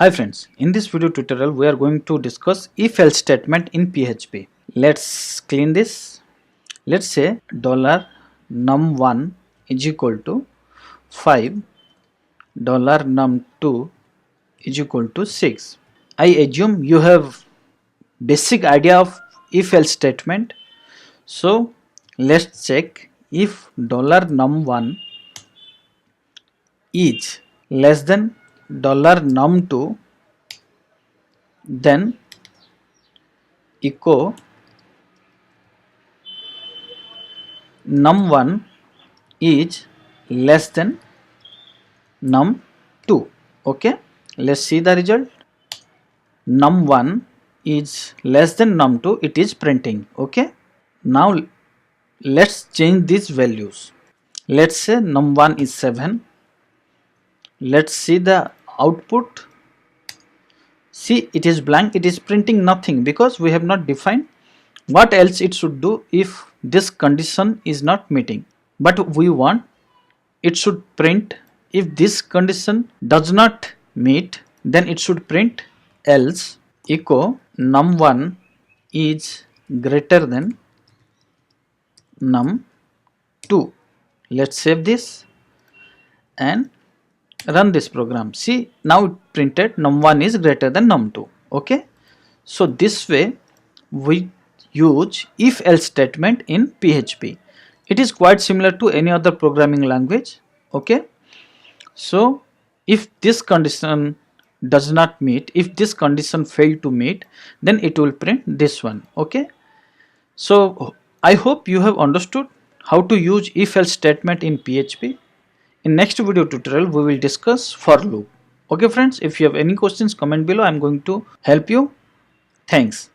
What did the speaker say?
Hi friends, in this video tutorial we are going to discuss if-else statement in PHP. Let's clean this. Let's say $num1 is equal to 5, $num2 is equal to 6. I assume you have basic idea of if-else statement. So let's check if $num1 is less than $num2, then echo num1 is less than num2. Okay, let's see the result. Num1 is less than num2, it is printing. Okay, now let's change these values. Let's say num1 is 7. Let's see the output. See, it is blank, it is printing nothing because we have not defined what else it should do if this condition is not meeting. But we want it should print if this condition does not meet, then it should print else echo num1 is greater than num2. Let's save this and run this program. See, now it printed num1 is greater than num2. Okay, so this way we use if else statement in PHP. It is quite similar to any other programming language. Okay, so if this condition does not meet, if this condition fail to meet, then it will print this one. Okay, so I hope you have understood how to use if else statement in PHP. In next video tutorial we will discuss for loop. Okay friends, if you have any questions, comment below. I am going to help you. Thanks.